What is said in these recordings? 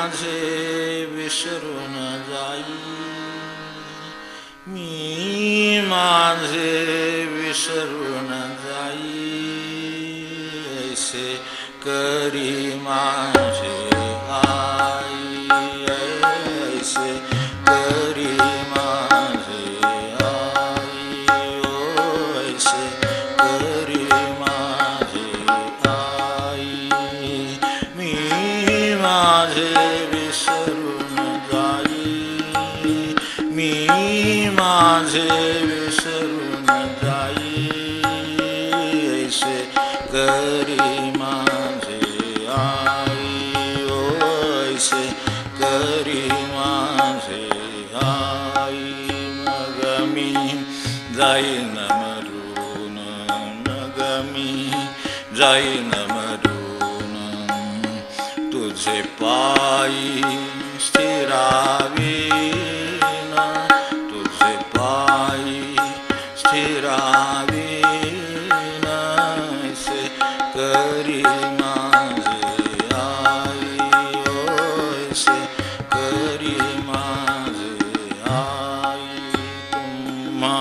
माझे विसरून जाई, मी माझे विसरून जाई, ऐसे करी माझे आई, ऐसे करी माझे आई, ओ ऐसे करी माझे आई, मी माझे विसरून जाई, मी माझे विसरून जाई, ऐसे करी माझे आई, ओ ऐसे करी माझे आई, मग मी जाईन मरून, मग मी जाईन मरून, तुझे पायी स्थिरावीन, तुझे पायी स्थिरावीन, ऐसे करी माझे आई, ओ ऐसे करी माझे आई, तुम्हा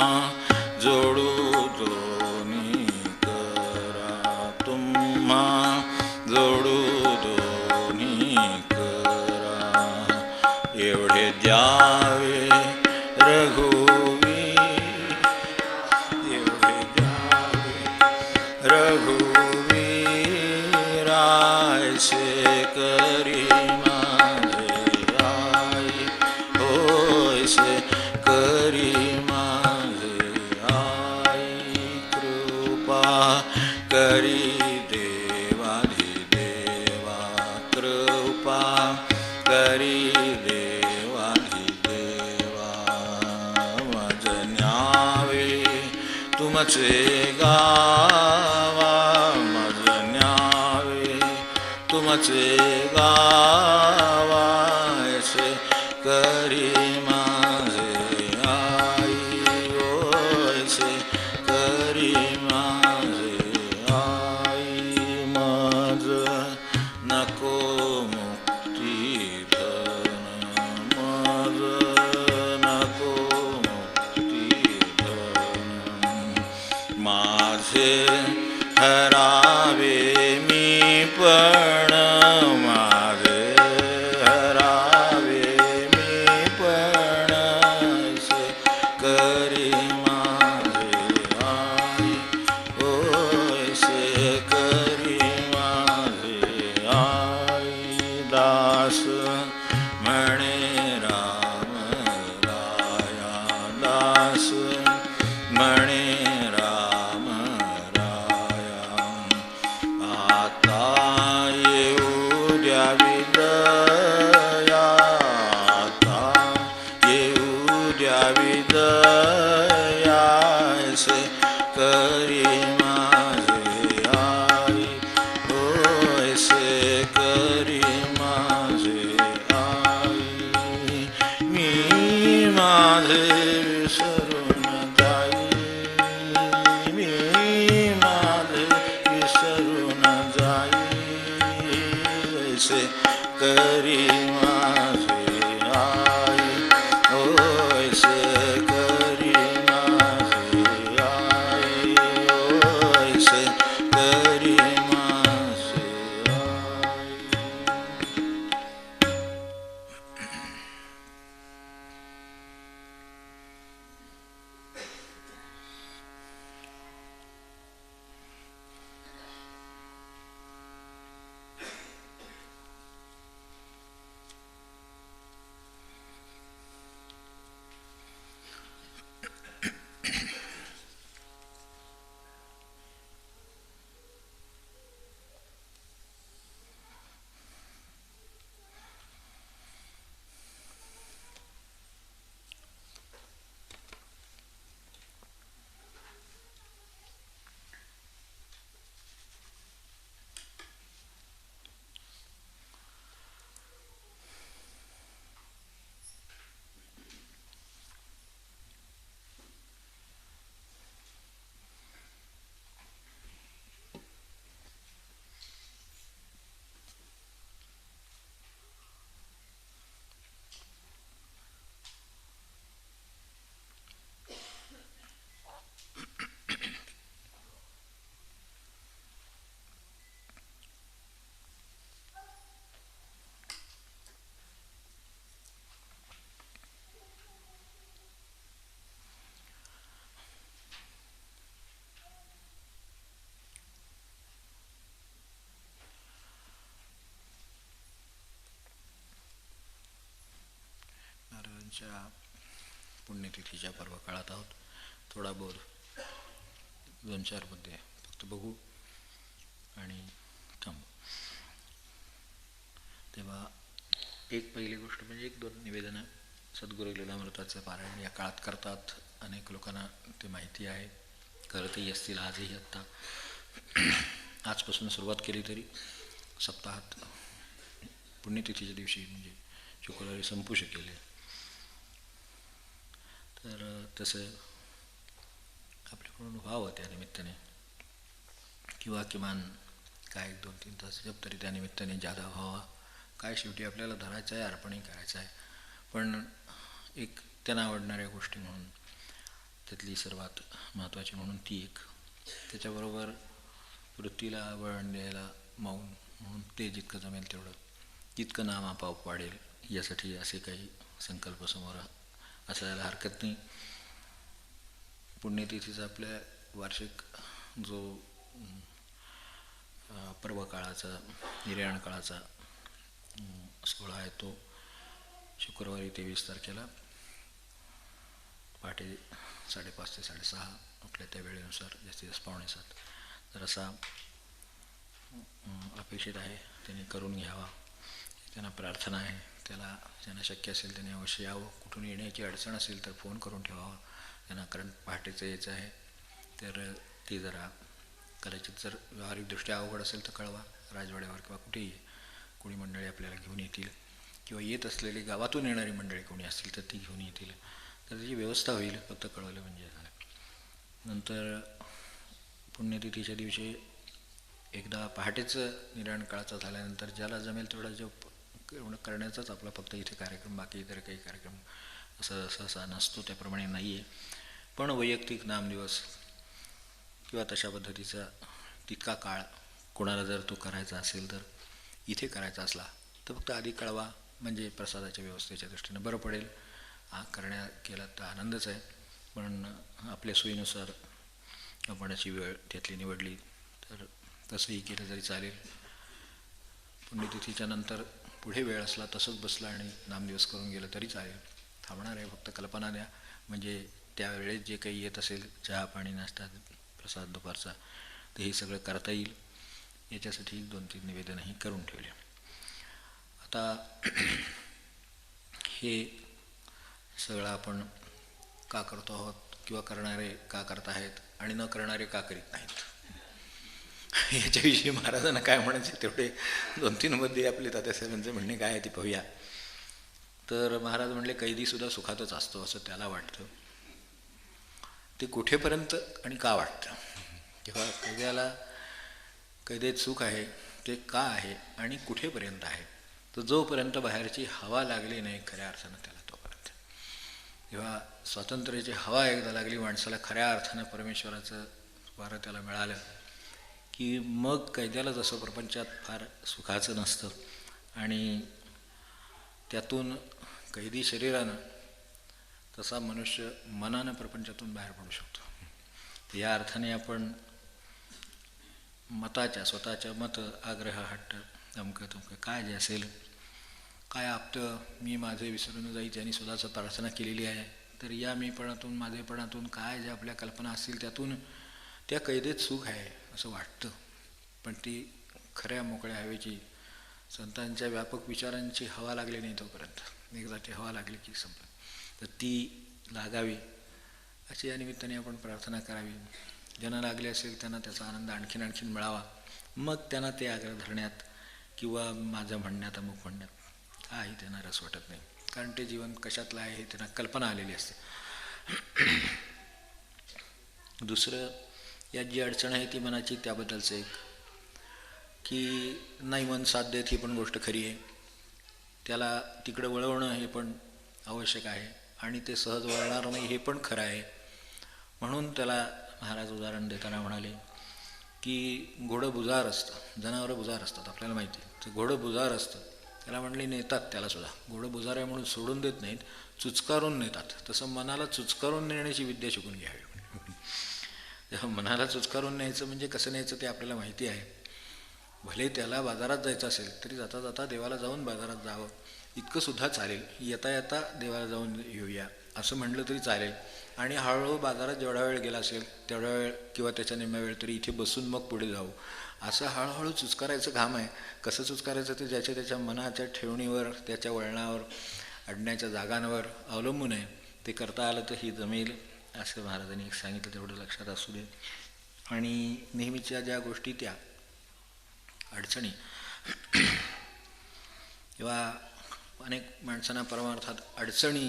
जोडू दोन्ही करा, तुम्हा जोडू दोन्ही करा, एवढे द्यावे रघुवीर, एवढे द्यावे रघुवीर, ऐसे करी माझे आई, हो ऐसे करी माझे आई, कृपा करी देवाधिदेवा, कृपा करी देवाधिदेवा, मज न्यावे तुमचे गावा, मज न्यावे तुमचे गावा, ऐसे करी माझे आई, ओ ऐसे करी माझे आई, मज नको मुक्ती धन, मज नको मुक्ती धन, माझे हरावे मी पण, माझे हरावे मी पण, ऐसे करी माझे आई, ओ ऐसे करी माझे आई, दास म्हणे राम राया, दास म्हणे राम राया, आता येऊ द्यावी दया, आता येऊ द्यावी दया, ऐसे करी माझे आई, ओ ऐसे करी माझे आई, मी माझे विसरून जाई, मी माझे विसरून जाई, ऐसे करी माझे आई, ओ ऐसे करी माझे आई, ओ ऐसे करी माझे आई. यांच्या पुण्यतिथीच्या पर्व काळात आहोत. थोडा बोध 2-4 मुद्दे फक्त बघू आणि थांबू. तेव्हा एक पहिली गोष्ट म्हणजे 1-2 निवेदनं. सद्गुरू लीलामृताचं पारायण या काळात करतात. अनेक लोकांना ते माहिती आहे, करतही असतील आजही. आत्ता आजपासून सुरुवात केली तरी सप्ताहात पुण्यतिथीच्या दिवशी म्हणजे शुक्रवारी संपू शकेल. तर तसं आपल्याकडून व्हावं त्या निमित्ताने, किंवा किमान काय 1-2-3 तास जप तरी त्या निमित्ताने जादा व्हावा. काय शेवटी आपल्याला धरायचं आहे, अर्पणही करायचं आहे. पण एक त्यांना आवडणाऱ्या गोष्टी म्हणून त्यातली सर्वात महत्त्वाची म्हणून ती एक. त्याच्याबरोबर वृत्तीला वळण द्यायला मौन म्हणून ते जितकं जमेल तेवढं, तितकं नाम आपोआप वाढेल यासाठी असे काही संकल्प समोर असायला हरकत नाही. पुण्यतिथीचा आपल्या वार्षिक जो पर्व काळाचा, निर्याण काळाचा सोहळा आहे तो शुक्रवारी 23 तारखेला पहाटे 5:30 ते 6:30 आपल्या त्या वेळेनुसार, जास्तीत जास्त 6:45 तर असा अपेक्षित आहे. त्यांनी करून घ्यावा, त्यांना प्रार्थना आहे. त्याला ज्यांना शक्य असेल त्यांनी अवश्य यावं. कुठून येण्याची अडचण असेल तर फोन करून ठेवावा त्यांना, कारण पहाटेचं यायचं आहे. तर ते जरा कदाचित जर व्यावहारिकदृष्ट्या अवघड असेल तर कळवा. राजवाड्यावर किंवा कुठेही कोणी मंडळी आपल्याला घेऊन येतील, किंवा येत असलेली गावातून येणारी मंडळी कोणी असतील तर ती घेऊन येतील. तर त्याची व्यवस्था होईल, फक्त कळवलं म्हणजे झालं. नंतर पुण्यतिथीच्या दिवशी एकदा पहाटेचं निर्याण काळाचा झाल्यानंतर ज्याला जमेल तेवढा जप करण्याचाच आपला फक्त इथे कार्यक्रम, बाकी इतर काही कार्यक्रम असं सहसा नसतो, त्याप्रमाणे नाही आहे. पण वैयक्तिक नामदिवस किंवा तशा पद्धतीचा तितका काळ कोणाला जर तो करायचा असेल तर इथे करायचा असला तर फक्त आधी कळवा, म्हणजे प्रसादाच्या व्यवस्थेच्या दृष्टीनं बरं पडेल. केला तर आनंदच आहे, पण आपल्या सोयीनुसार आपण अशी वेळ त्यातली निवडली तर तसंही केलं तरी चालेल. पुण्यतिथीच्या नंतर पुढे वेळ असला तसंच बसला आणि नामदिवस करून गेलं तरी चालेल. थांबणार आहे, फक्त कल्पना द्या, म्हणजे त्यावेळेस जे काही येत असेल चहा पाणी नाश्ता प्रसाद दुपारचा ते हे सगळं करता येईल. याच्यासाठी 1-2-3 निवेदनंही करून ठेवले. आता हे सगळं आपण का करतो आहोत, किंवा करणारे का करत आहेत आणि न करणारे का करीत नाहीत, याच्याविषयी महाराजांना काय म्हणायचे तेवढे 2-3 मध्ये आपले तात्यासाहेबांचे म्हणणे काय आहे ते पाहूया. तर महाराज म्हणले, कैदीसुद्धा सुखातच असतो असं त्याला वाटतं. ते कुठेपर्यंत आणि का वाटतं, किंवा कैद्याला कैदेत सुख आहे ते का आहे आणि कुठेपर्यंत आहे, तर जोपर्यंत बाहेरची हवा लागली नाही खऱ्या अर्थानं त्याला तोपर्यंत. जेव्हा स्वातंत्र्याची हवा एकदा लागली माणसाला, खऱ्या अर्थानं परमेश्वराचं वारं त्याला मिळालं की मग कैद्याला जसं प्रपंचात फार सुखाचं नसतं आणि त्यातून कैदी शरीरानं तसा मनुष्य मनानं प्रपंचातून बाहेर पडू शकतो. या अर्थाने आपण मताच्या, स्वतःच्या मत, आग्रह, हट्ट, तमकं काय जे असेल, काय आपतं मी माझे विसरून जाई ज्यांनी सुद्धा प्रार्थना केलेली आहे, तर या मीपणातून माझेपणातून काय ज्या आपल्या कल्पना असतील त्यातून त्या कैदेत सुख आहे असं वाटतं. पण ती खऱ्या मोकळ्या हवेची, संतांच्या व्यापक विचारांची हवा लागली नाही तोपर्यंत, एकदा ती हवा लागली की संपलं. तर ती लागावी अशी या निमित्ताने आपण प्रार्थना करावी. ज्यांना लागले असेल त्यांना त्याचा आनंद आणखीन मिळावा. मग त्यांना ते आग्रह धरण्यात किंवा माझं म्हणण्यात, अमुक म्हणण्यात काही त्यांना रस वाटत नाही, कारण ते जीवन कशातलं आहे हे त्यांना कल्पना आलेली असते. दुसरं, यात जी अडचण आहे ती मनाची, त्याबद्दलचं एक की नाही मन साथ देत ही पण गोष्ट खरी आहे. त्याला तिकडं वळवणं हे पण आवश्यक आहे आणि ते सहज वळणार नाही हे पण खरं आहे. म्हणून त्याला महाराज उदाहरण देताना म्हणाले की घोडं बुजार असतं, जनावरं बुजार असतात, आपल्याला माहिती आहे. तर घोडं बुजार असतं, त्याला म्हणले नेतात त्यालासुद्धा. घोडं बुजार आहे म्हणून सोडून देत नाहीत, चुचकारून नेतात. तसं मनाला चुचकारून नेण्याची विद्या शिकून घ्यावी. तेव्हा मनाला चुचकारून न्यायचं म्हणजे कसं न्यायचं ते आपल्याला माहिती आहे. भले त्याला बाजारात जायचं असेल तरी जाता जाता देवाला जाऊन बाजारात जावं इतकंसुद्धा चालेल. येता येता देवाला जाऊन येऊया असं म्हटलं तरी चालेल. आणि हळूहळू बाजारात जेवढा वेळ गेला असेल तेवढा वेळ किंवा त्याच्या निम्म्या वेळ तरी इथे बसून मग पुढे जाऊ, असं हळूहळू चुचकारायचं काम आहे. कसं चुचकारायचं ते ज्याच्या त्याच्या मनाच्या ठेवणीवर, त्याच्या वळणावर, अडण्याच्या जागांवर अवलंबून आहे. ते करता आलं तर ही जमेल असं महाराजांनी एक सांगितलं, तेवढं लक्षात असू दे. आणि नेहमीच्या ज्या गोष्टी त्या अडचणी किंवा अनेक माणसांना परमार्थात अडचणी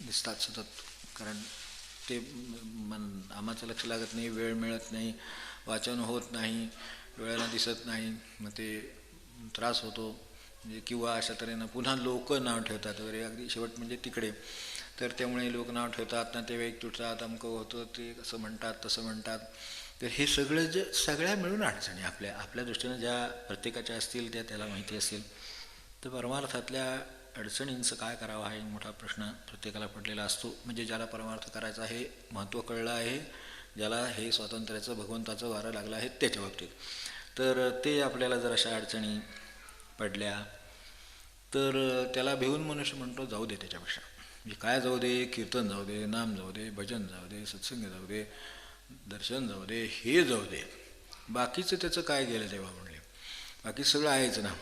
दिसतात सतत, कारण ते आम्हाचं लक्ष लागत नाही, वेळ मिळत नाही, वाचन होत नाही, वेळेला दिसत नाही, मग ते त्रास होतो. म्हणजे किंवा अशा तऱ्हेनं पुन्हा लोक नाव ठेवतात वगैरे, अगदी शेवट म्हणजे तिकडे. तर त्यामुळे लोक नाव ठेवतात ना, ते वेग तुटतात, अमकं होतं, ते असं म्हणतात तसं म्हणतात. तर हे सगळं जे सगळ्या मिळून अडचणी आपल्या दृष्टीनं ज्या प्रत्येकाच्या असतील त्या त्याला माहिती असतील. तर परमार्थातल्या अडचणींचं काय करावं हा एक मोठा प्रश्न प्रत्येकाला पडलेला असतो. म्हणजे ज्याला परमार्थ करायचा आहे, महत्त्व कळलं आहे, ज्याला हे स्वातंत्र्याचं भगवंताचं वारं लागलं आहे त्याच्या बाबतीत, तर ते आपल्याला जर अशा अडचणी पडल्या तर त्याला भिवून मनुष्य म्हणतो जाऊ दे त्याच्यापेक्षा. म्हणजे काय जाऊ दे, कीर्तन जाऊ दे, नाम जाऊ दे, भजन जाऊ दे, सत्संग जाऊ दे, दर्शन जाऊ दे, हे जाऊ दे, बाकीचं त्याचं काय गेलं तेव्हा म्हणले, बाकी सगळं आहेच ना.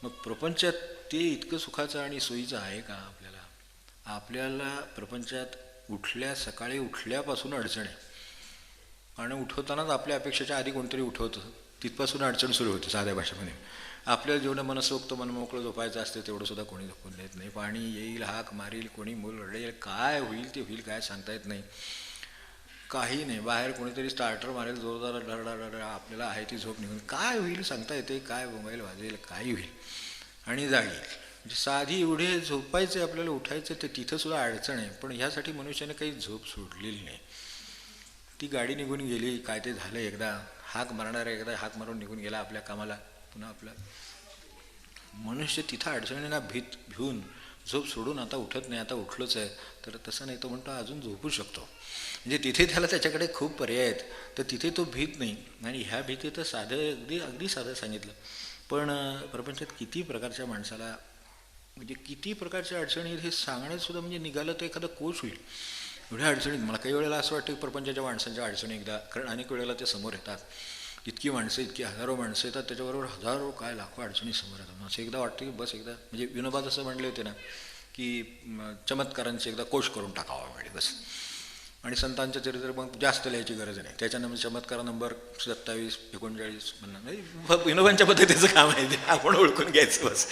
मग प्रपंचात ते इतकं सुखाचं आणि सोयीचं आहे का आपल्याला प्रपंचात सकाळी उठल्यापासून अडचण आहे. आणि उठवतानाच आपल्या अपेक्षेच्या आधी कोणतरी उठवतं, तिथपासून अडचण सुरू होते. साध्या भाषेमध्ये आपल्याला जेवढं मनसोक्त मनमोकळं झोपायचं असते तेवढंसुद्धा कोणी झोपून देत नाही. पाणी येईल, हाक मारील, कोणी मूल रडेल, काय होईल ते होईल, काय सांगता येत नाही, काही नाही. बाहेर कोणीतरी स्टार्टर मारेल जोरदार, डरडा, आपल्याला आहे ती झोप निघून, काय होईल सांगता येते, काय मोबाईल वाजेल, काही होईल आणि जागी. म्हणजे साधी एवढे झोपायचे आपल्याला, उठायचं ते तिथंसुद्धा अडचण आहे. पण ह्यासाठी मनुष्याने काही झोप सोडलेली नाही. ती गाडी निघून गेली, काय ते झालं, एकदा हाक मारणारा एकदा हाक मारून निघून गेला आपल्या कामाला, पुन्हा आपला मनुष्य तिथं अडचणींना भिवून झोप सोडून आता उठत नाही, आता उठलोच आहे. तर तसं नाही, तो म्हणतो अजून झोपू शकतो. म्हणजे तिथे त्याच्याकडे खूप पर्याय आहेत, तर तिथे तो भीत नाही. आणि ह्या भीती तर अगदी साधं सांगितलं. पण प्रपंचात किती प्रकारच्या माणसाला, म्हणजे किती प्रकारच्या अडचणी हे सांगण्यातसुद्धा म्हणजे निघालं तर एखादं कोश होईल एवढ्या अडचणीत. मला काही वेळेला असं वाटतं की प्रपंचाच्या माणसांच्या अडचणी एकदा, कारण अनेक वेळेला ते समोर येतात. इतकी माणसं, इतकी हजारो माणसं येतात, त्याच्याबरोबर हजारो काय लाखो अडचणी समोर येतात. असं एकदा वाटतं की बस एकदा, म्हणजे विनोबा असं म्हणले होते ना की चमत्कारांचे एकदा कोश करून टाकावा म्हणजे बस. आणि संतांचं चरित्र मग जास्त लिहायची गरज नाही, त्याच्यानंतर चमत्कार नंबर 27, 39 म्हणणं विनोबांच्या पद्धतीचं काम आहे ते, आपण ओळखून घ्यायचं बस.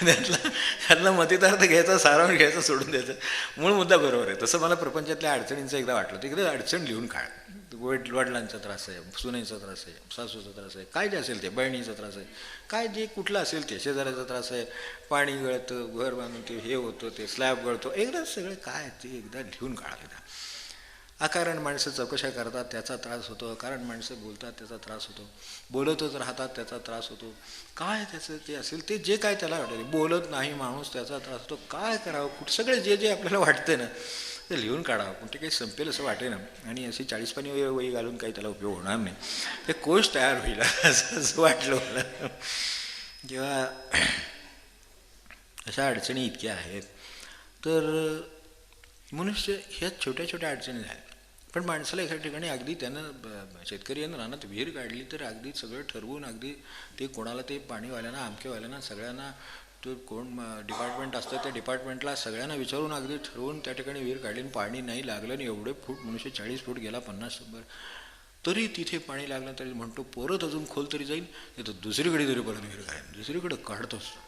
त्यातला मतितार्थ घ्यायचा, सारांश घ्यायचा, सोडून द्यायचं. मूळ मुद्दा बरोबर आहे. तसं मला प्रपंचातल्या अडचणींचं एकदा वाटलं, तर एकदा अडचण लिहून काढ. वडिलांचा त्रास आहे, सुनेचा त्रास आहे, सासूचा त्रास आहे, काय जे असेल ते, बहिणीचा त्रास आहे, काय जे कुठलं असेल ते, शेजाऱ्याचा त्रास आहे, पाणी गळतं, घर बांधून ते हे होतं, ते स्लॅब गळतो, एकदा सगळं काय ते एकदा लिहून काढा. एकदा अकारण माणसं चौकशा करतात त्याचा त्रास होतो, अकारण माणसं बोलतात त्याचा त्रास होतो, बोलतच राहतात त्याचा त्रास होतो, काय त्याचं ते असेल ते जे काय त्याला वाटेल, बोलत नाही माणूस त्याचा त्रास होतो, काय करावं, कुठं सगळे जे आपल्याला वाटते ना ते लिहून काढावं. कुठे काही संपेल असं वाटे ना, आणि अशी 40 पानी वही घालून काही त्याला उपयोग होणार नाही, ते कोश तयार होईल असं वाटलं मला. जेव्हा अशा अडचणी इतक्या आहेत, तर मनुष्य ह्या छोट्या छोट्या अडचणी झाल्या. पण माणसाला एका ठिकाणी अगदी त्यानं शेतकरी रानात विहीर काढली तर अगदी सगळं ठरवून, अगदी ते कोणाला ते पाणीवाल्यांना, आमकेवाल्यांना, सगळ्यांना, तो कोण डिपार्टमेंट असतं त्या डिपार्टमेंटला सगळ्यांना विचारून अगदी ठरवून त्या ठिकाणी विहीर काढली. पाणी नाही लागलं आणि एवढे फूट मनुष्य 40 फूट गेला, 50-100 तरी तिथे पाणी लागलं, तरी म्हणतो परत अजून खोल तरी जाईल, नाही तर दुसरीकडे तरी परत विहीर काढेल, दुसरीकडे काढत असतो.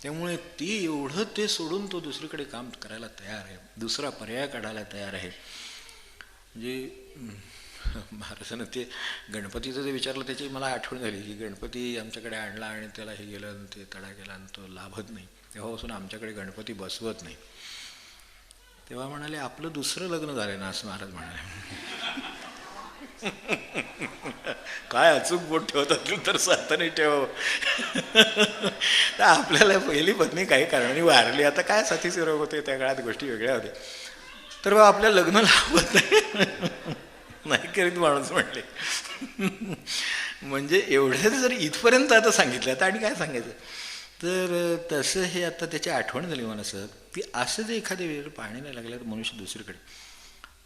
त्यामुळे ती एवढं ते सोडून तो दुसरीकडे काम करायला तयार आहे, दुसरा पर्याय काढायला तयार आहे. म्हणजे महाराजांना ते गणपतीचं जे विचारलं त्याची मला आठवण झाली की गणपती आमच्याकडे आणला आणि त्याला हे गेलं आणि ते तडा गेला आणि तो लाभत नाही, तेव्हापासून आमच्याकडे गणपती बसवत नाही. तेव्हा म्हणाले आपलं दुसरं लग्न झालं ना, असं महाराज म्हणाले. काय अचूक बोट ठेवत असेल तर साताने ठेव. तर आपल्याला पहिली पत्नी काही कारणाने वारली, आता काय साथीचे रोग होते त्या काळात, गोष्टी वेगळ्या होत्या, तर आपल्या लग्न लावत नाही. नाही करीत माणूस म्हणले. म्हणजे एवढं जर इथपर्यंत आता सांगितलं आता आणि काय सांगायचं. तर तसं हे आता त्याची आठवण झाली मला सर की असं जे एखाद्या वेळेला पाणी नाही लागलं तर मनुष्य दुसरीकडे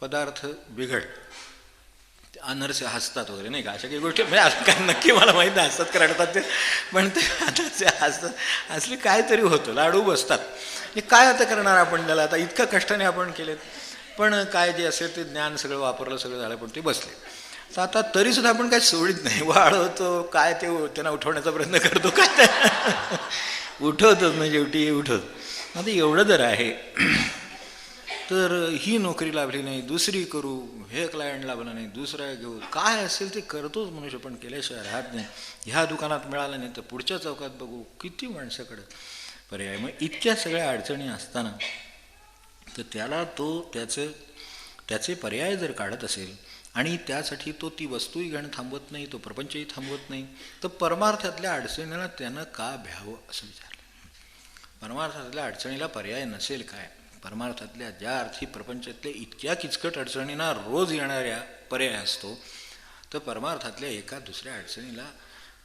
पदार्थ बिघड अनर्से हसतात वगैरे नाही का अशा काही गोष्टी म्हणजे असं काय नक्की मला माहीत नाही हसतात का रडतात ते पण ते आता ते हसतात असले काहीतरी होतं लाडू बसतात. हे काय आता करणार आपण त्याला आता इतक्या कष्टाने आपण केलेत पण काय जे असेल ते ज्ञान सगळं वापरलं सगळं झालं पण ते बसले. तर आता तरीसुद्धा आपण काय सोडित नाही वाढवतो काय ते त्यांना उठवण्याचा प्रयत्न करतो काय उठवतोच ना शेवटी उठवत. आता एवढं जर आहे तर ही नोकरी लाभली नाही दुसरी करू हे क्लायंट लाभला नाही दुसरा घेऊ काय असेल ते करतोच मनुष्य पण केल्याशिवाय राहत नाही. ह्या दुकानात मिळालं नाही तर पुढच्या चौकात बघू किती माणसाकडे पर्याय. मग इतक्या सगळ्या अडचणी असताना तर त्याला तो त्याचे पर्याय जर काढत असेल आणि त्यासाठी तो ती वस्तूही घेणं थांबवत नाही तो प्रपंचही थांबवत नाही तर परमार्थातल्या अडचणीला त्यानं का भ्यावं असं विचारलं. परमार्थातल्या अडचणीला पर्याय नसेल काय. परमार्थातल्या ज्या अर्थी प्रपंचातल्या इतक्या किचकट अडचणींना रोज येणाऱ्या पर्याय असतो तर परमार्थातल्या एका दुसऱ्या अडचणीला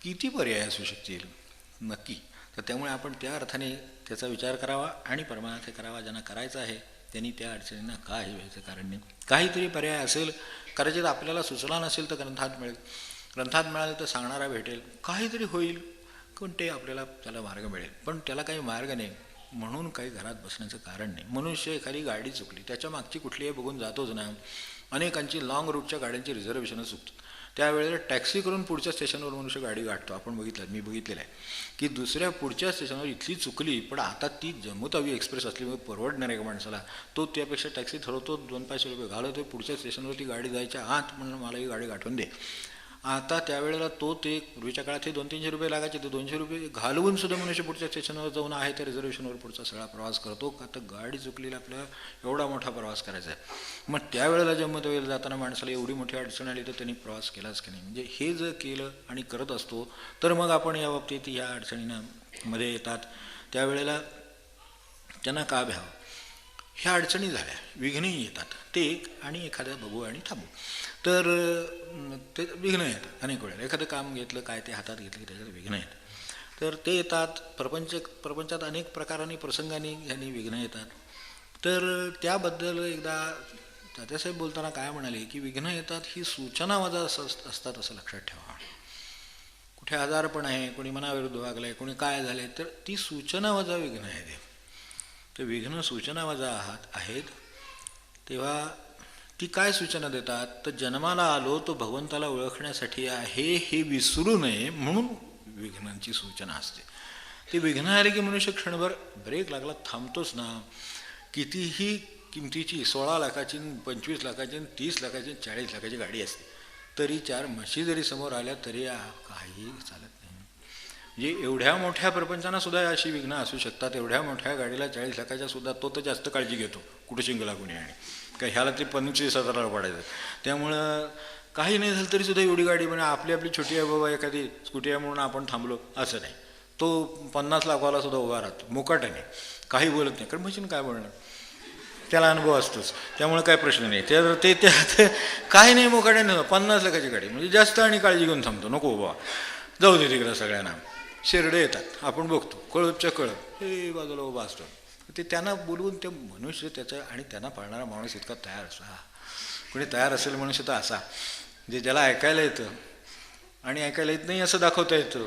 किती पर्याय असू शकतील नक्की. तर त्यामुळे आपण त्या अर्थाने त्याचा विचार करावा आणि परमार्थ करावा. ज्यांना करायचं आहे त्यांनी त्या अडचणींना काही व्हायचं कारण नाही. काहीतरी पर्याय असेल कदाचित आपल्याला सुचला नसेल तर ग्रंथात मिळेल ग्रंथात मिळालं तर सांगणारा भेटेल काहीतरी होईल पण ते आपल्याला त्याला मार्ग मिळेल. पण त्याला काही मार्ग नाही म्हणून काही घरात बसण्याचं कारण नाही. मनुष्य एखादी गाडी चुकली त्याच्या मागची कुठलीही बघून जातोच ना. अनेकांची लाँग रूटच्या गाड्यांची रिझर्वेशनं चुकतात त्यावेळेला टॅक्सी करून पुढच्या स्टेशनवर मनुष्य गाडी गाठतो. आपण बघितलं मी बघितलेलं आहे की दुसऱ्या पुढच्या स्टेशनवर इथली चुकली पण आता ती जम्मू तावी एक्सप्रेस असल्यामुळे परवडणार आहे का माणसाला तो त्यापेक्षा टॅक्सी ठरवतो 200-500 रुपये घालवतो पुढच्या स्टेशनवरती गाडी जायच्या आत म्हणून मला ही गाडी गाठवून दे. आता त्यावेळेला तो ते पूर्वीच्या काळात हे 200-300 रुपये लागायचे ते 200 रुपये घालवून सुद्धा मनुष्य पुढच्या स्टेशनवर जाऊन आहे त्या रिझर्वेशनवर पुढचा सगळा प्रवास करतो का तर गाडी चुकलेला आपल्याला एवढा मोठा प्रवास करायचा आहे. मग त्यावेळेला जम्मू तावीला जाताना माणसाला एवढी मोठी अडचण आली तर त्यांनी प्रवास केलाच की नाही. म्हणजे हे जर केलं आणि करत असतो तर मग आपण या बाबतीत या अडचणींना मध्ये येतात त्यावेळेला त्यांना का भ्यावं. ह्या अडचणी झाल्या विघ्नही येतात ते एक आणि एखाद्या बघू आणि थांबू तर ते विघ्न येतात अनेक वेळेला. एखादं काम घेतलं काय ते हातात घेतलं की त्याच्यात विघ्न येतात तर ते येतात. प्रपंचात अनेक प्रकारांनी प्रसंगांनी ह्यांनी विघ्न येतात. तर त्याबद्दल एकदा तात्यासाहेब बोलताना काय म्हणाले की विघ्न येतात ही सूचना वजा असतात असं लक्षात ठेवा. कुठे आजारपण आहे कोणी मनाविरुद्ध वागलं आहे कोणी काय झालं तर ती सूचना वजा विघ्न आहे ते. तर विघ्न सूचना वजा आहेत तेव्हा ती काय सूचना देतात तर जन्माला आलो तो भगवंताला ओळखण्यासाठी आहे हे विसरू नये म्हणून विघ्नांची सूचना असते. ते विघ्न आले की मनुष्य क्षणभर ब्रेक लागला थांबतोच ना. कितीही किमतीची 16 लाखाची 25 लाखाची 30 लाखाची 40 लाखाची गाडी असते तरी 4 म्हशी जरी समोर आल्या तरी काही चालत नाही. म्हणजे एवढ्या मोठ्या प्रपंचांना सुद्धा अशी विघ्न असू शकतात. एवढ्या मोठ्या गाडीला 40 लाखाच्या सुद्धा तो तर जास्त काळजी घेतो कुठे शिंग लागू नये आणि काय ह्याला ते 25,000 पडायचं. त्यामुळं काही नाही झालं तरी सुद्धा एवढी गाडी म्हणजे आपली छोटी आहे बाबा एखादी स्कूटी आहे म्हणून आपण थांबलो असं नाही. तो 50 लाखावाला सुद्धा उभा राहतो मुकाट्याने काही बोलत नाही कारण मशीन काय बोलणार त्याला अनुभव असतोच त्यामुळे काय प्रश्न नाही. ते काही नाही मुकाट्याने 50 लाखाची गाडी म्हणजे जास्त आणि काळजी घेऊन थांबतो नको बाबा जाऊ दे तिकडं सगळ्यांना. शेरडे येतात आपण बघतो कळपच्या कळप हे बाजूला उभा असतो ते त्यांना बोलवून ते मनुष्य त्याचा आणि त्यांना पाळणारा माणूस इतका तयार असा कोणी तयार असेल मनुष्य तर असा जे ज्याला ऐकायला येतं आणि ऐकायला येत नाही असं दाखवता येतं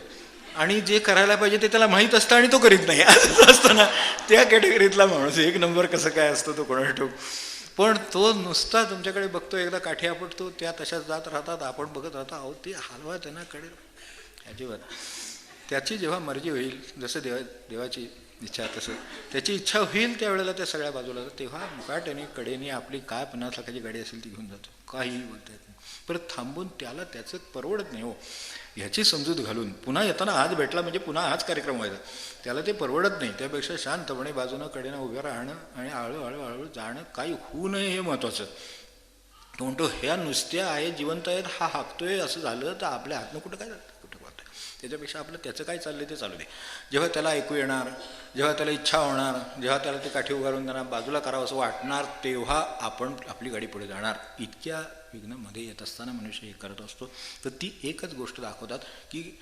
आणि जे करायला पाहिजे ते त्याला माहीत असतं आणि तो करीत नाही असं असतं ना. त्या कॅटेगरीतला माणूस 1 नंबर कसं काय असतो तो कोणाला ठेवू. पण तो नुसता तुमच्याकडे बघतो एकदा काठी आपटतो त्या तशाच जात राहतात आपण बघत राहतो अहो ते हलवा त्यांना कळेल अजिबात. त्याची जेव्हा मर्जी होईल जसं देवाची इच्छा तसं त्याची इच्छा होईल त्यावेळेला त्या सगळ्या बाजूला तेव्हा मुकाट्याने कडेने आपली काय 50 लाखाची गाडी असेल ती घेऊन जातो काहीही बोलता येत नाही. परत थांबून त्याला त्याचं परवडत नाही हो ह्याची समजूत घालून पुन्हा येताना आज भेटला म्हणजे पुन्हा हाच कार्यक्रम व्हायचा त्याला ते परवडत नाही. त्यापेक्षा शांतपणे बाजूनं कडेनं उभं राहणं आणि हळूहळू जाणं काही होऊ नये हे महत्त्वाचं. तो म्हणतो ह्या नुसत्या आहे जिवंत आहेत हा हाकतोय असं झालं तर आपल्या हातनं कुठं काय जातं कुठं बोलतंय त्याच्यापेक्षा आपलं त्याचं काय चाललंय ते चालू दे. जेव्हा त्याला ऐकू येणार जेव्हा त्याला इच्छा होणार, जेव्हा त्याला ते काठी उगारून त्यांना बाजूला करावं असं वाटणार, तेव्हा आपण आपली गाडी पुढे जाणार. इतक्या विघ्नामध्ये येत असताना मनुष्य हे करत असतो. तर ती एकच गोष्ट दाखवतात की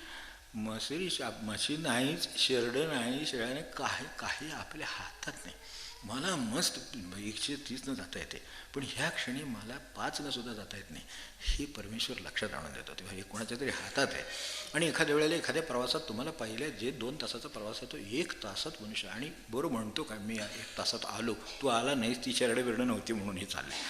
म्हशी नाहीच, शेरडं नाही, शेळ्याने काही आपल्या हातात नाही. मला मस्त 130 जाता येते, पण ह्या क्षणी मला 5 सुद्धा जाता येत नाही, हे परमेश्वर लक्षात आणून देतो. तेव्हा हे कोणाच्या तरी हातात आहे. आणि एखाद्या वेळेला एखाद्या प्रवासात तुम्हाला पहिल्या जे 2 तासाचा प्रवास आहे तो 1 तासात मनुष्य, आणि बरं म्हणतो काय मी 1 तासात आलो, तू आला नाहीस, ती शेरडं बिरडं नव्हती म्हणून हे चालले,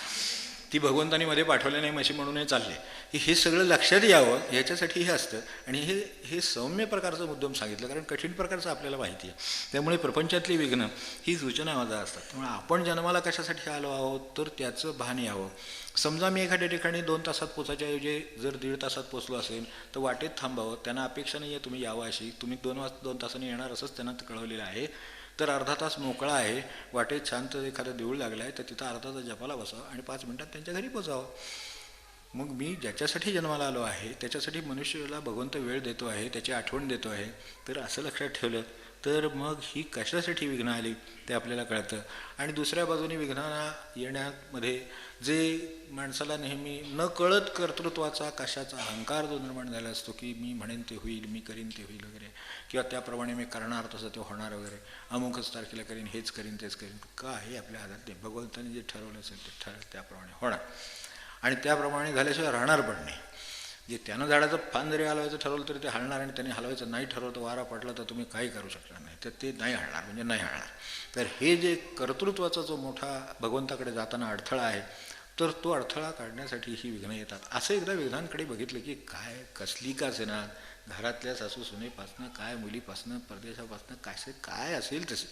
ती भगवंतानी मध्ये पाठवले नाही म्हशी म्हणून हे चालले. हे सगळं लक्षात यावं याच्यासाठी हे असतं. आणि हे सौम्य प्रकारचं मुद्दाम सांगितलं, कारण कठीण प्रकारचं आपल्याला माहिती आहे. त्यामुळे प्रपंचातली विघ्न ही सूचना माझा असतात. त्यामुळे आपण जन्माला कशासाठी आलो आहोत तर त्याचं भान यावं. समजा मी एखाद्या ठिकाणी 2 तासात पोचायच्या ऐवजी जर 1.5 तासात पोचलो असेल तर वाटेत थांबावं. त्यांना अपेक्षा नाही आहे तुम्ही यावं अशी, तुम्ही 2 तासांनी येणार असंच त्यांना कळवलेलं आहे. तर अर्धा तास मोकळा आहे, वाटेत शांत एखादं देऊळ लागलं आहे तर तिथं अर्धा तास जपाला बसावं आणि 5 मिनिटात त्यांच्या घरी पोचावं. मग मी ज्याच्यासाठी जन्माला आलो आहे त्याच्यासाठी मनुष्याला भगवंत वेळ देतो आहे, त्याची आठवण देतो आहे. तर असं लक्षात ठेवलं तर मग ही कशासाठी विघ्न आली ते आपल्याला कळतं. आणि दुसऱ्या बाजूने विघ्नांना येण्यामध्ये जे माणसाला नेहमी न कळत कर्तृत्वाचा कशाचा अहंकार जो निर्माण झाला असतो की मी म्हणेन ते होईल, मी करीन ते होईल वगैरे, किंवा त्याप्रमाणे मी करणार तसं ते होणार वगैरे, अमुकच तारखेला करीन, हेच करीन तेच करीन, काही आपल्या हातात नाही. भगवंताने जे ठरवलं असेल ते ठरवलं त्याप्रमाणे होणार, आणि त्याप्रमाणे झाल्याशिवाय राहणार पण नाही. जे त्यानं झाडाचं फान जरी हलवायचं ठरवलं तरी ते हलणार, आणि त्याने हलवायचं नाही ठरवलं तर वारा पडला तर तुम्ही काही करू शकणार नाही, तर ते नाही हलणार, म्हणजे नाही हलणार. तर हे जे कर्तृत्वाचा जो मोठा भगवंताकडे जाताना अडथळा आहे, तर तो अडथळा काढण्यासाठी ही विघ्नं येतात. असं एकदा विघ्नांकडे बघितलं की काय कसली का असेना, घरातल्या सासू सुनेपासनं काय मुलीपासनं परदेशापासनं काय असेल तसं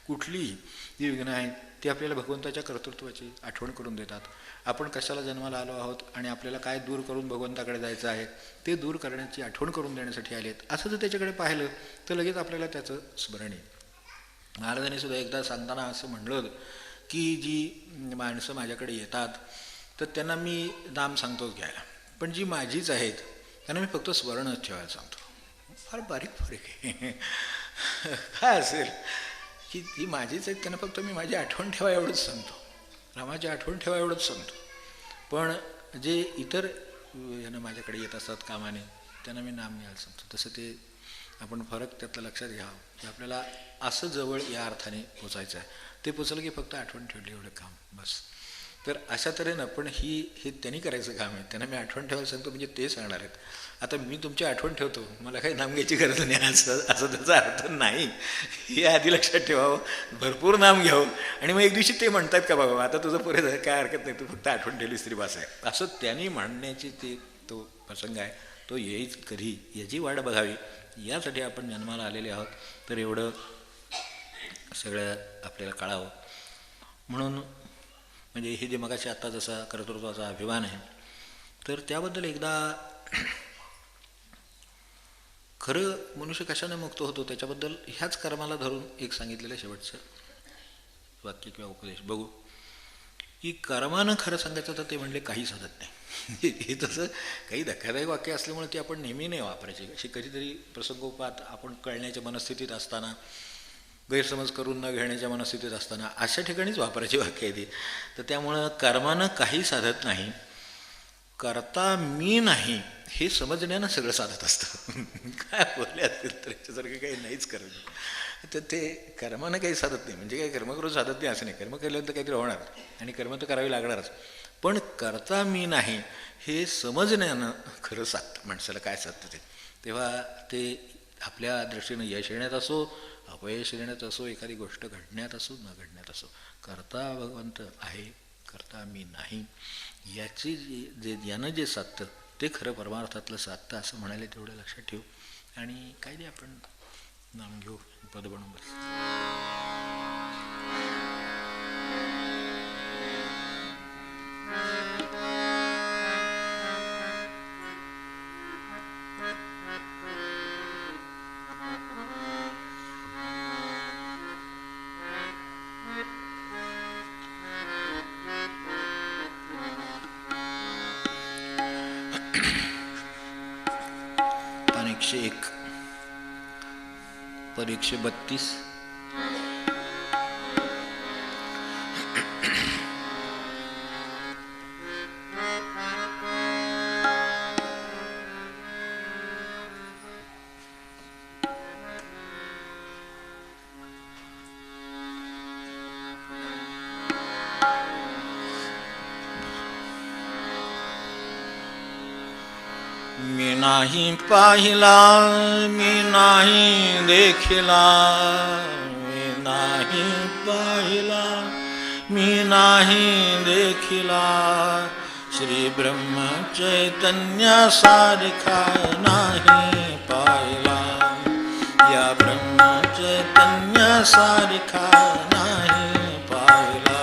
कुठलीही जी विघ्नं आहेत ती आपल्याला भगवंताच्या कर्तृत्वाची आठवण करून देतात. आपण कशाला जन्माला आलो आहोत आणि आपल्याला काय दूर करून भगवंताकडे जायचं आहे ते दूर करण्याची आठवण करून देण्यासाठी आले आहेत, असं जर त्याच्याकडे पाहिलं तर लगेच आपल्याला त्याचं स्मरण येईल. महाराजांनी सुद्धा एकदा सांगताना असं म्हणलं होतं की जी माणसं माझ्याकडे येतात तर त्यांना मी नाम सांगतोच घ्यायला, पण जी माझीच आहेत त्यांना मी फक्त स्मरणच ठेवायला सांगतो. फार बारीक फरक आहे. काय असेल की ती माझीच आहेत त्यांना फक्त मी माझी आठवण ठेवा एवढंच सांगतो, रामाची आठवण ठेवा एवढंच सांगतो. पण जे इतर यांना माझ्याकडे येत असतात कामाने त्यांना मी नाम घ्यायला सांगतो. तसं ते आपण फरक त्यातला लक्षात घ्यावं की आपल्याला असं जवळ या अर्थाने पोचायचं आहे. ते पोचलं की फक्त आठवण ठेवली एवढं काम बस. तर अशा तऱ्हेनं पण हे त्यांनी करायचं काम आहे. त्यांना मी आठवण ठेवायला सांगतो म्हणजे ते सांगणार आहेत. आता मी तुमची आठवण ठेवतो, मला काही नाम घ्यायची गरज नाही असं त्याचा अर्थ नाही. हे आधी लक्षात ठेवावं, भरपूर नाम घ्यावं, आणि मग एक दिवशी ते म्हणतात का बाबा आता तुझं पुरे झालं, काय हरकत नाही, तू फक्त आठवण ठेवलीस तरी बस आहे, असं त्यांनी म्हणण्याची तो प्रसंग आहे. तो येईच कधी याची वाट बघावी, यासाठी आपण जन्माला आलेले आहोत. तर एवढं सगळं आपल्याला कळावं म्हणून, म्हणजे हे जे मगाशी आत्ता जसा कर्तृत्वाचा अभिमान आहे तर त्याबद्दल एकदा खरं मनुष्य कशाने मुक्त होतो त्याच्याबद्दल ह्याच कर्माला धरून एक सांगितलेलं शेवटचं वाक्य किंवा उपदेश बघू. की कर्मानं खरं सांगायचं तर ते म्हणले काही साधत नाही. हे तसं काही धक्कादायक वाक्य असल्यामुळे ते आपण नेहमी नाही वापरायचे. अशी कधीतरी प्रसंगोपात आपण कळण्याच्या मनस्थितीत असताना, गैरसमज करून न घेण्याच्या मनस्थितीत असताना अशा ठिकाणीच वापरायची वाक्य आहे ती. तर त्यामुळं कर्मानं काही साधत नाही, करता मी नाही हे समजण्यानं सगळं साधत असतं. काय बोलले असेल तर याच्यासारखं काही नाहीच करत. तर ते कर्मानं काही साधत नाही म्हणजे काही कर्म करून साधत नाही असं नाही. कर्म केल्यानंतर काहीतरी होणार आणि कर्म तर करावी लागणारच, पण करता मी नाही हे समजण्यानं खरं साधतं माणसाला. काय साधतं ते, तेव्हा ते आपल्या दृष्टीनं यश येण्यात असो, अपयश येण्यात असो, एखादी गोष्ट घडण्यात असो न घडण्यात असो, करता भगवंत आहे, करता मी नाही, याची यानं जे साधतं ते खरं परमार्थातलं साधतं असं म्हणाले. तेवढं लक्षात ठेवू आणि काय ते आपण नाम घेऊ, पद बनवून बस. पद 132 मी नाही पाहिला, मी नाही देखिला, मी नाही पाहिला, मी नाही देखिला, श्री ब्रह्म चैतन्यासारखा नाही पाहिला, या ब्रह्म चैतन्यासारखा नाही पाहिला,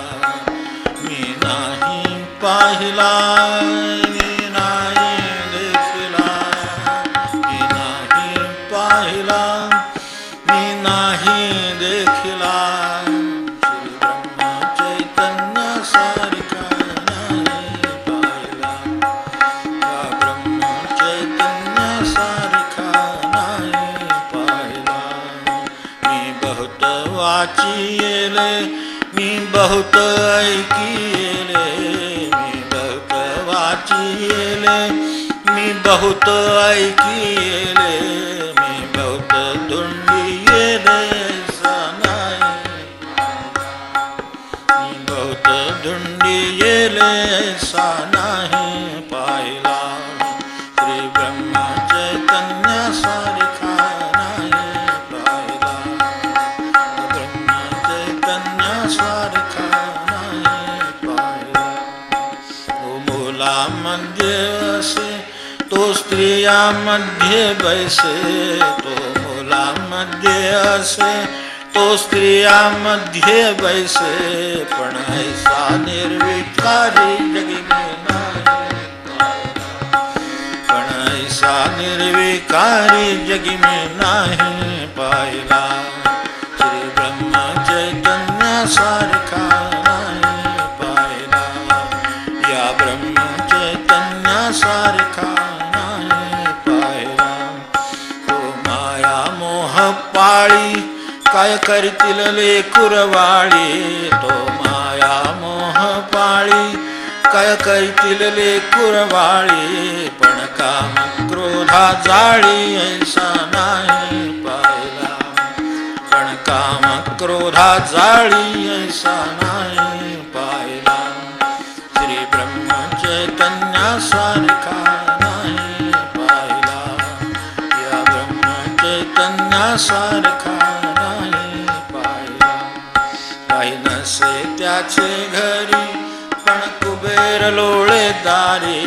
मी नाही पाहिला, मी नाही देखिला, श्री ब्रह्म चैतन्यासारखा नाही पाहिला, या ब्रह्म चैतन्यासारखा नाही पाहिला, मी बहुत वाचिले, मी बहुत ऐकिले, मी बहुत वाचिले, मी बहुत ऐकिले, ऐसा नहीं पाहिला, श्री ब्रह्म चैतन्यासारखा नाही पाहिला, ब्रह्म चैतन्यासारखा नाही पाहिला, तो मुलामध्ये असे, तो स्त्रियामध्ये बैसे, तो मुलामध्ये असे, तो स्त्रियामध्ये बैसे, पण ऐसा निर्विकारी जगी में नाही पाहिला, पण ऐसा निर्विकारी जगी में नाही पाहिला, श्री ब्रह्म चैतन्यासारखा नाही पाहिला, या ब्रह्म चैतन्यासारखा नाही पाहिला, तो माया मोह पाळी काय करतील लेकुरवाळी, तो माया मोह पाळी काय करतील लेकुरवाळी, पण काम क्रोधा जाळी ऐसा नाही पाहिला, पण काम क्रोधा जाळी ऐसा नाही पाहिला, श्री ब्रह्म चैतन्यासारखा नाही पाहिला, या ब्रह्म चैतन्यासारखा नसे त्याचे घरी, पण कुबेर लोळे दारी,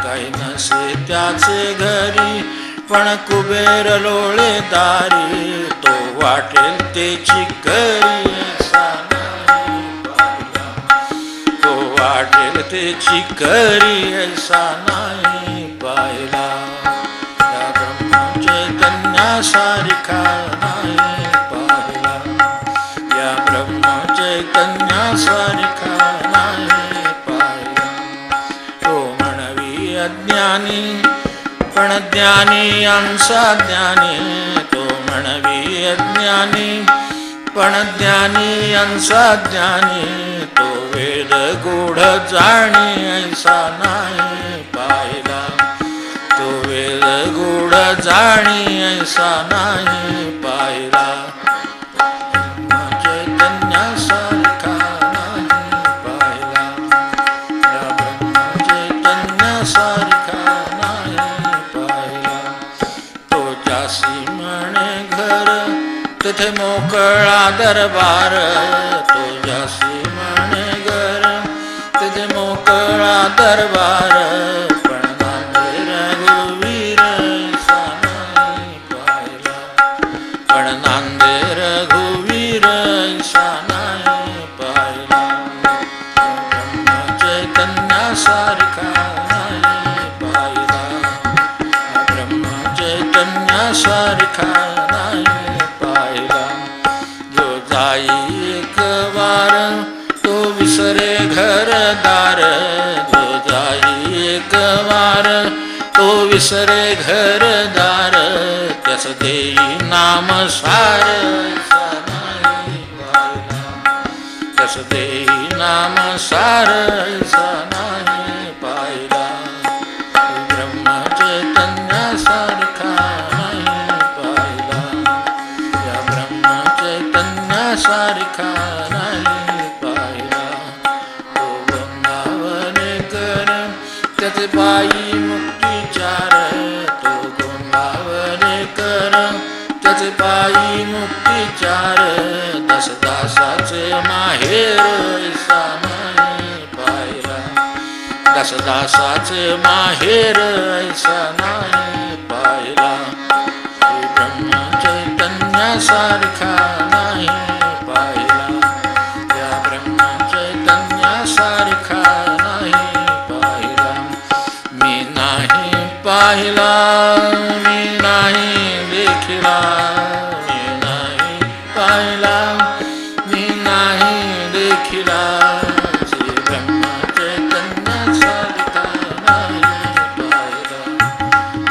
काही नसे त्याचे घरी, पण कुबेर लोळे दारी, तो वाटेल त्याची करी ऐसा नाही पाहिला, तो वाटेल त्याची करी ऐसा नाही पाहिला, या ब्रह्म चैतन्यासारखा नाही पाहिला, या ब्रह्म चैतन्यासारखा नाही पाहिला, तो म्हणवी अज्ञानी, पण ज्ञानी अंसा ज्ञानी, तो म्हणवी अज्ञानी, पण ज्ञानी अंसा ज्ञानी, तो वेद गूढ जाणी ऐसा नाही पाहिला, तो वेद गूढ जाणी ऐसा नाही पाहिला, चैतन्यासारखा नाही पाहिला, या ब्रह्म चैतन्यासारखा नाही पाहिला, तो जासी म्हणे घर तिथे मोकळा दरबार, तो जासी म्हणे घर तिथे मोकळा दरबार, पण नांदे रघुवीर ऐसा नाही पाहिला, पण नांदे रघुवीर ऐसा नाही पाहिला, ब्रह्म चैतन्यासारखा नाही पाहिला, ब्रह्म चैतन्यासारखा नाही पाहिला, जो जाई एक वार तो विसरे घरदार, जो जाई एक वार तो विसरे घरदार, त्यास देई नाम सार ऐसा नाही राम सार ऐसा नाही पाहिला, ब्रह्म चैतन्यासारखा नाही पाहिला, या ब्रह्म चैतन्यासारखा नाही पाहिला. तो गंगावने कर त्याचे पायी मुक्तिचार, तो गंगावने कर त्याचे पायी मुक्तिचार. दसदासाचे माहेर ऐसा नाही पाहिला, दसदासाचे माहेर ऐसा नाही पाहिला. ब्रह्म चैतन्यासारखा नाही पाहिला, या ब्रह्म चैतन्यासारखा नाही पाहिला. मी नाही पाहिला, मी नाही देखिला, मी नाही पाहिला, मी नाही देखिला. श्री ब्रह्म चैतन्यासारखा नाही पाहिला,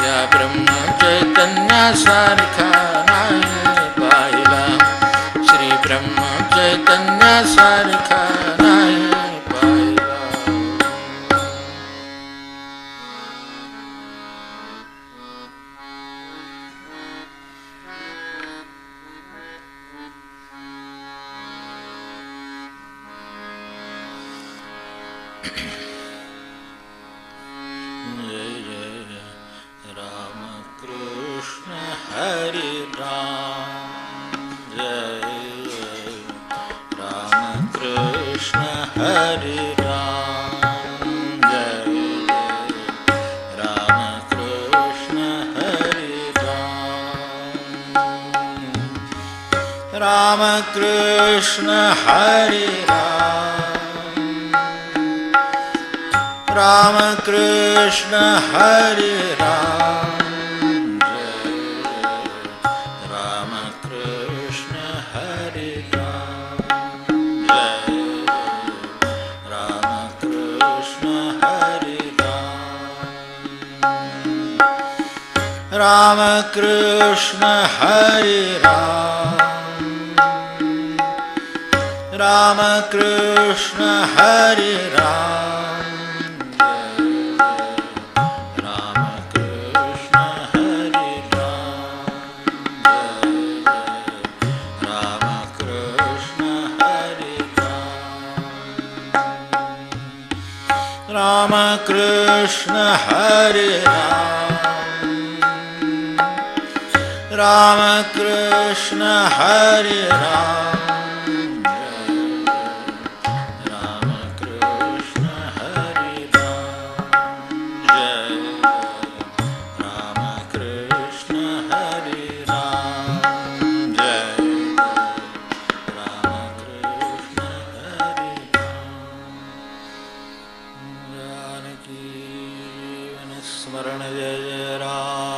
या ब्रह्म चैतन्यासारखा नाही पाहिला. श्री ब्रह्म चैतन्यासारखा नाही पाहिला. जय जय राम कृष्ण हरे राम, जय जय राम कृष्ण हरे राम, जय जय राम कृष्ण हरे राम. राम कृष्ण हरे राम, राम कृष्ण हरे राम, जय राम कृष्ण हरे राम, जय राम कृष्ण हरे राम. राम कृष्ण हरे राम, राम कृष्ण हरे राम, राम कृष्ण हरे राम, राम कृष्ण हरे राम, राम कृष्ण हरे राम. स्मरण जय जय राम.